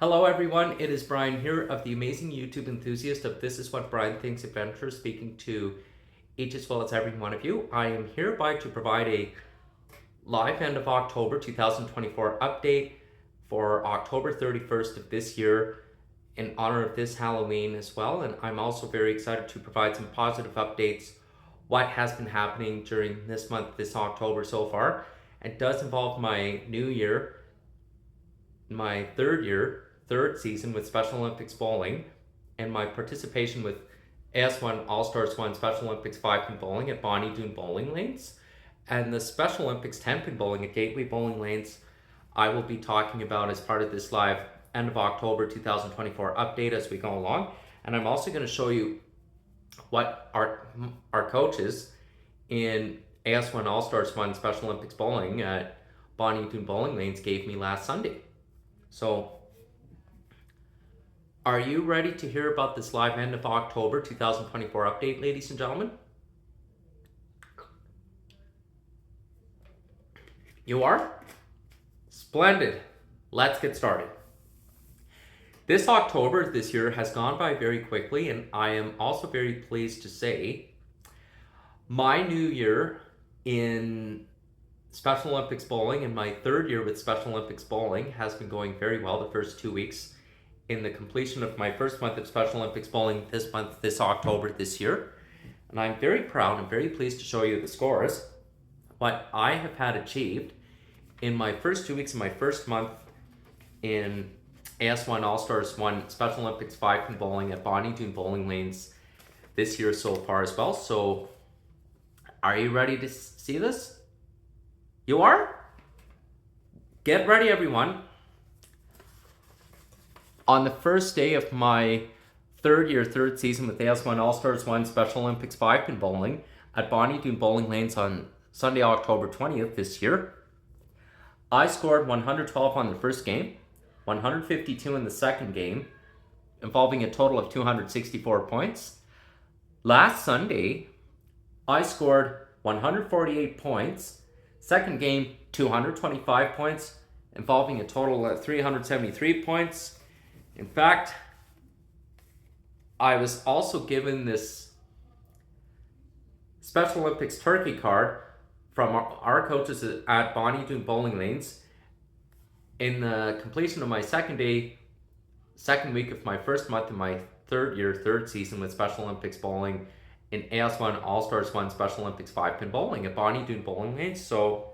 Hello everyone, it is Brian here of the amazing YouTube Enthusiast of This Is What Brian Thinks Adventure, speaking to each as well as every one of you. I am hereby to provide a live end of October 2024 update for October 31st of this year in honor of this Halloween as well. And I'm also very excited to provide some positive updates, what has been happening during this month, this October so far. It does involve my new year, my third season with Special Olympics bowling, and my participation with AS1 All-Stars 1 Special Olympics 5-pin bowling at Doon bowling lanes, and the Special Olympics 10-pin bowling at Gateway bowling lanes. I will be talking about as part of this live end of October 2024 update as we go along. And I'm also going to show you what our coaches in AS1 All-Stars 1 Special Olympics bowling at Doon bowling lanes gave me last Sunday. So, are you ready to hear about this live end of October 2024 update, ladies and gentlemen? You are? Splendid. Let's get started. This October this year has gone by very quickly, and I am also very pleased to say my new year in Special Olympics bowling and my third year with Special Olympics bowling has been going very well the first 2 weeks in the completion of my first month of Special Olympics bowling this October this year. And I'm very proud and very pleased to show you the scores, what I have had achieved in my first 2 weeks of my first month in AS1 All-Stars 1 Special Olympics 5-pin bowling at Doon bowling lanes this year so far as well. So are you ready to see this? You are? Get ready, everyone. On the first day of my third season with AS1 All-Stars 1 Special Olympics 5-pin bowling at Doon bowling lanes on Sunday, October 20th this year, I scored 112 on the first game, 152 in the second game, involving a total of 264 points. Last Sunday, I scored 148 points. Second game, 225 points, involving a total of 373 points. In fact, I was also given this Special Olympics turkey card from our coaches at Doon bowling lanes in the completion of my second week of my first month in my third season with Special Olympics bowling in AS1 All-Stars 1 Special Olympics 5-pin bowling at Doon bowling lanes. So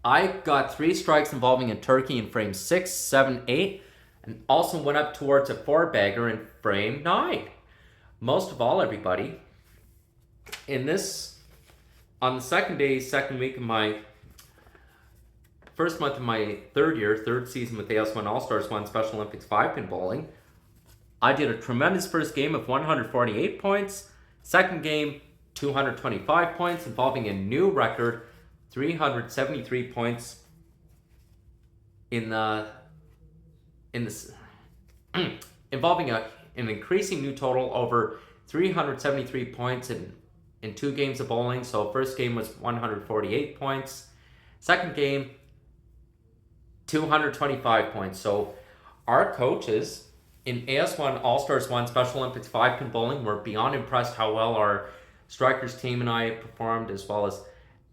I got 3 strikes involving a turkey in frame 6, 7, 8, and also went up towards a 4-bagger in frame 9. Most of all, everybody, on the second week of my first month of my third season with AS1 All-Stars 1 Special Olympics 5-pin bowling, I did a tremendous first game of 148 points, second game 225 points, involving a new record 373 points involving an increasing new total over 373 points in 2 games of bowling. So first game was 148 points, second game 225 points. So our coaches in AS1 All-Stars 1 Special Olympics 5-pin bowling were beyond impressed how well our strikers team and I performed, as well as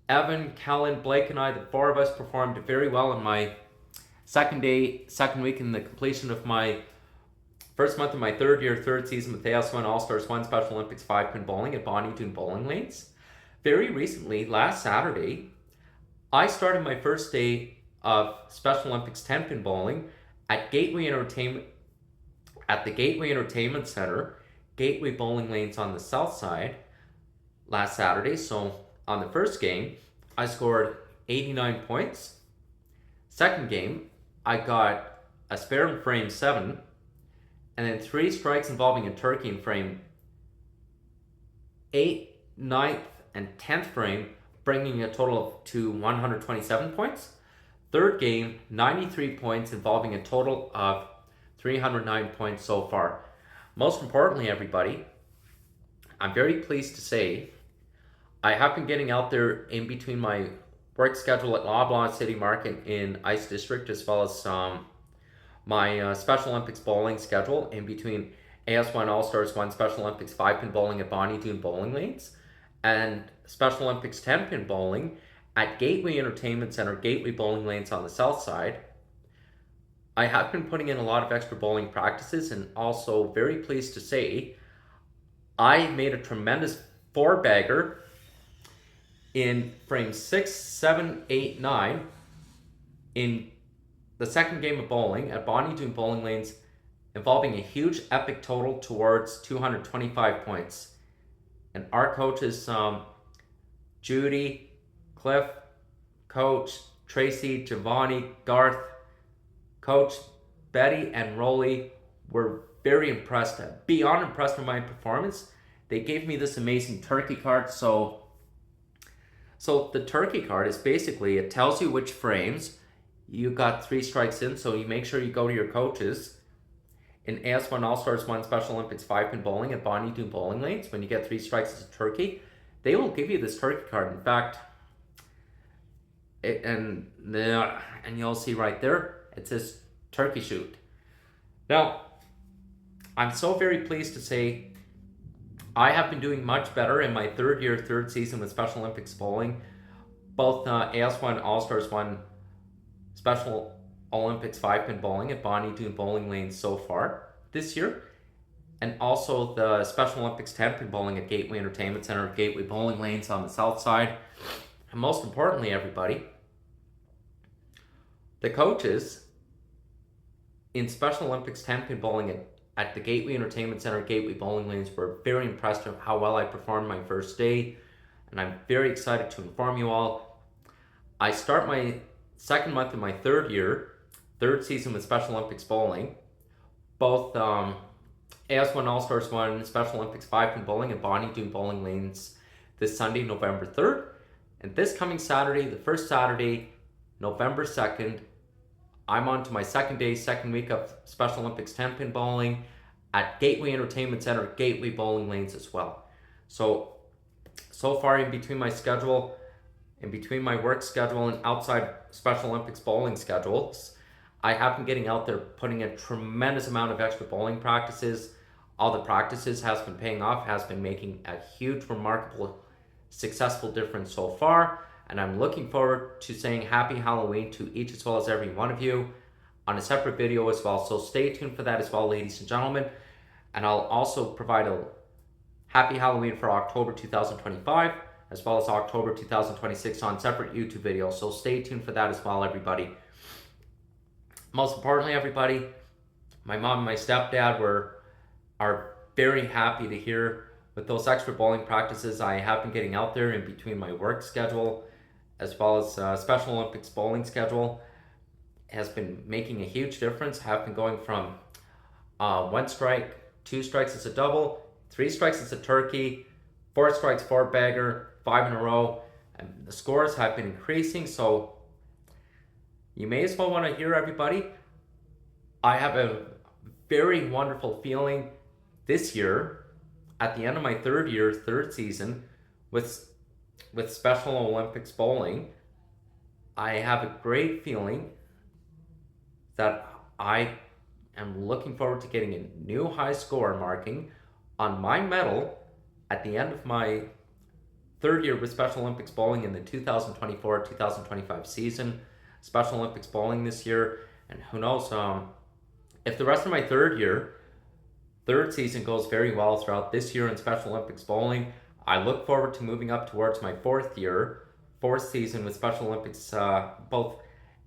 Evan, Kellen, Blake, and I. The 4 of us performed very well in my second week in the completion of my first month of my third season with AS1 All-Stars 1 Special Olympics 5-pin bowling at Doon bowling lanes. Very recently, last Saturday, I started my first day of Special Olympics 10-pin bowling at the Gateway Entertainment Center, Gateway bowling lanes on the south side last Saturday. So on the first game, I scored 89 points. Second game, I got a spare in frame 7, and then 3 strikes involving a turkey in frame 8, 9th, and 10th frame, bringing a total to 127 points. Third game, 93 points, involving a total of 309 points so far. Most importantly, everybody, I'm very pleased to say I have been getting out there in between my work schedule at Loblaw City Market in Ice District, as well as my Special Olympics bowling schedule in between AS1 All-Stars 1 Special Olympics 5-pin bowling at Bonnie Doon Bowling Lanes and Special Olympics 10-pin bowling at Gateway Entertainment Center, Gateway Bowling Lanes on the south side. I have been putting in a lot of extra bowling practices, and also very pleased to say I made a tremendous 4-bagger in frames 6, 7, 8, 9 in the second game of bowling at Bonnie Doon Bowling Lanes, involving a huge epic total towards 225 points. And our coaches, Judy, Cliff, Coach Tracy, Giovanni, Garth, Coach Betty, and Rolly were very impressed, beyond impressed with my performance. They gave me this amazing turkey card. So the turkey card is basically, it tells you which frames you got 3 strikes in, so you make sure you go to your coaches in AS1 All-Stars 1 Special Olympics 5-pin bowling at Bonnie Doon Bowling Lanes. When you get 3 strikes as a turkey, they will give you this turkey card. In fact, and you'll see right there, it says turkey shoot. Now, I'm so very pleased to say I have been doing much better in my third season with Special Olympics bowling. Both AS1 All-Stars 1 Special Olympics 5-pin bowling at Bonnie Doon Bowling Lanes so far this year, and also the Special Olympics 10-pin bowling at Gateway Entertainment Center, Gateway Bowling Lanes on the south side. And most importantly, everybody, the coaches in Special Olympics 10-pin bowling at the Gateway Entertainment Center, Gateway Bowling Lanes were very impressed with how well I performed my first day, and I'm very excited to inform you all. I start my second month in my third season with Special Olympics bowling. Both AS1 All-Stars 1 Special Olympics 5-pin bowling at Bonnie Doon Bowling Lanes this Sunday, November 3rd. And this coming Saturday, the first Saturday, November 2nd, I'm on to my second week of Special Olympics 10-pin bowling at Gateway Entertainment Center, Gateway Bowling Lanes as well. So far in between my schedule, in between my work schedule and outside Special Olympics bowling schedules, I have been getting out there, putting a tremendous amount of extra bowling practices. All the practices has been paying off, has been making a huge, remarkable, successful difference so far. And I'm looking forward to saying Happy Halloween to each as well as every one of you on a separate video as well. So stay tuned for that as well, ladies and gentlemen. And I'll also provide a Happy Halloween for October 2025, as well as October 2026 on separate YouTube videos. So stay tuned for that as well, everybody. Most importantly, everybody, my mom and my stepdad are very happy to hear with those extra bowling practices I have been getting out there in between my work schedule, as well as Special Olympics bowling schedule, has been making a huge difference. Have been going from 1 strike, 2 strikes as a double, 3 strikes as a turkey, 4 strikes, 4-bagger, 5 in a row, and the scores have been increasing. So you may as well want to hear, everybody. I have a very wonderful feeling this year, at the end of my third season with Special Olympics bowling. I have a great feeling that I am looking forward to getting a new high score marking on my medal at the end of my third year with Special Olympics bowling in the 2024-2025 season. Special Olympics bowling this year, and who knows, if the rest of my third season goes very well throughout this year in Special Olympics bowling, I look forward to moving up towards my fourth season with Special Olympics, both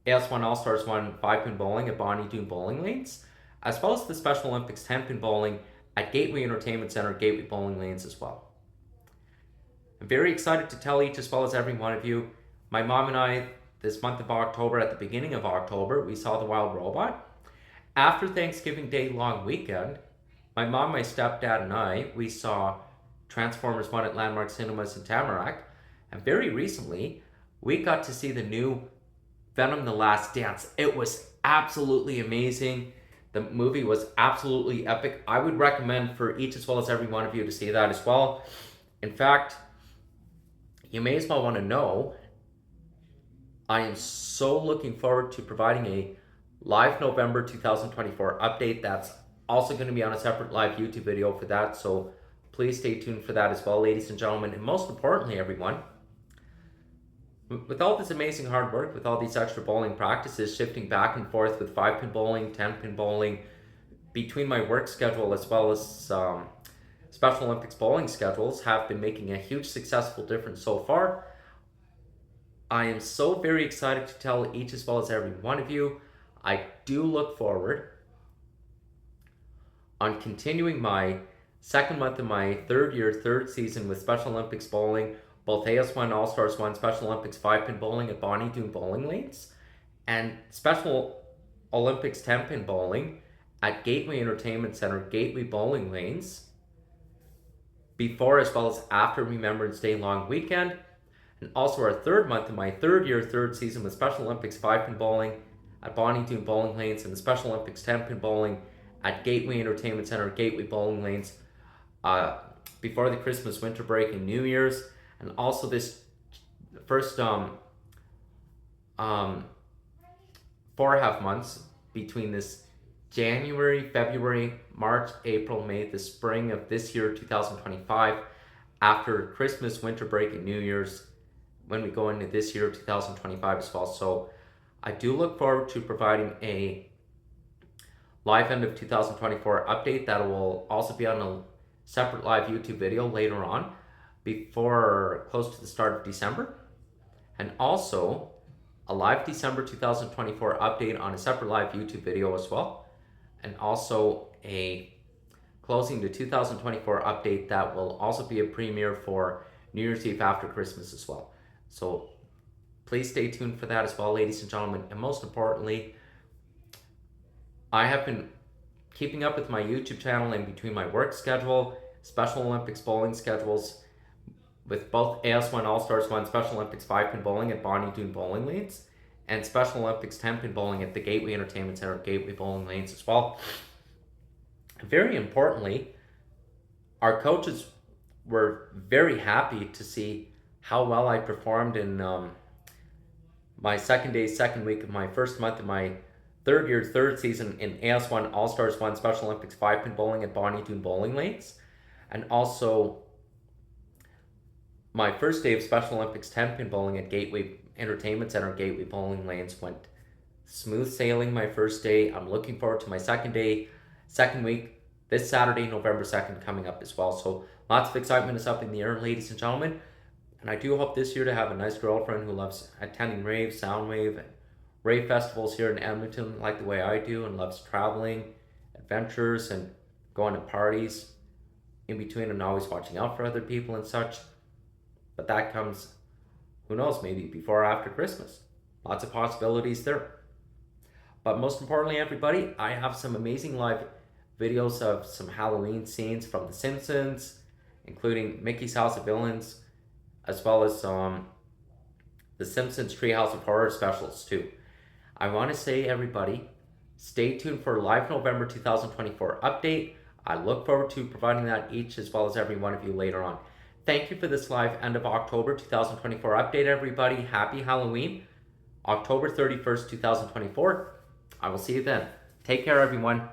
AS1 All-Stars 1 5-pin bowling at Bonnie Doon Bowling Lanes, as well as the Special Olympics 10-pin bowling at Gateway Entertainment Center, Gateway Bowling Lanes as well. I'm very excited to tell each as well as every one of you, my mom and I, this month of October, at the beginning of October, we saw The Wild Robot. After Thanksgiving Day long weekend, my mom, my stepdad, and I, we saw Transformers 1 at Landmark Cinemas in Tamarack. And very recently, we got to see the new Venom: The Last Dance. It was absolutely amazing. The movie was absolutely epic. I would recommend for each as well as every one of you to see that as well. In fact, you may as well want to know I am so looking forward to providing a live November 2024 update. That's also going to be on a separate live YouTube video for that. So please stay tuned for that as well, ladies and gentlemen. And most importantly, everyone, with all this amazing hard work, with all these extra bowling practices, shifting back and forth with 5-pin bowling, 10-pin bowling, between my work schedule as well as Special Olympics bowling schedules, have been making a huge successful difference so far. I am so very excited to tell each as well as every one of you. I do look forward on continuing my second month of my third year, third season with Special Olympics bowling, both AS1 All-Stars 1 Special Olympics 5-pin bowling at Bonnie Doon bowling lanes, and Special Olympics 10-pin bowling at Gateway Entertainment Center, Gateway bowling lanes, before as well as after Remembrance Day long weekend. And also our third month of my third year, third season with Special Olympics 5-pin bowling at Bonnie Doon bowling lanes, and the Special Olympics 10-pin bowling at Gateway Entertainment Center, Gateway bowling lanes, before the Christmas winter break and New Year's. And also this first 4.5 months between this January, February, March, April, May, the spring of this year, 2025, after Christmas, winter break, and New Year's, when we go into this year, 2025 as well. So I do look forward to providing a live end of 2024 update that will also be on a separate live YouTube video later on, before close to the start of December, and also a live December 2024 update on a separate live YouTube video as well, and also a closing the 2024 update that will also be a premiere for New Year's Eve after Christmas as well. So please stay tuned for that as well, ladies and gentlemen. And most importantly, I have been keeping up with my YouTube channel in between my work schedule, Special Olympics bowling schedules, with both AS1 All-Stars 1 Special Olympics 5-pin bowling at Bonnie Doon bowling lanes, and Special Olympics 10-pin bowling at the Gateway Entertainment Center, Gateway bowling lanes as well. Very importantly, our coaches were very happy to see how well I performed in my second week of my first month of my third year, third season in AS1 All-Stars 1 Special Olympics 5-pin bowling at Bonnie Doon bowling lanes, and also my first day of Special Olympics 10-pin bowling at Gateway Entertainment Center, Gateway bowling lanes, went smooth sailing my first day. I'm looking forward to my second week, this Saturday, November 2nd, coming up as well. So lots of excitement is up in the air, ladies and gentlemen. And I do hope this year to have a nice girlfriend who loves attending raves, Soundwave, and rave festivals here in Edmonton like the way I do, and loves traveling, adventures, and going to parties in between, and always watching out for other people and such. But that comes, who knows, maybe before or after Christmas. Lots of possibilities there. But most importantly, everybody, I have some amazing live videos of some Halloween scenes from The Simpsons, including Mickey's House of Villains, as well as The Simpsons Treehouse of Horror specials too. I want to say, everybody, stay tuned for a live November 2024 update. I look forward to providing that each as well as every one of you later on. Thank you for this live end of October 2024 update, everybody. Happy Halloween, October 31st, 2024. I will see you then. Take care, everyone.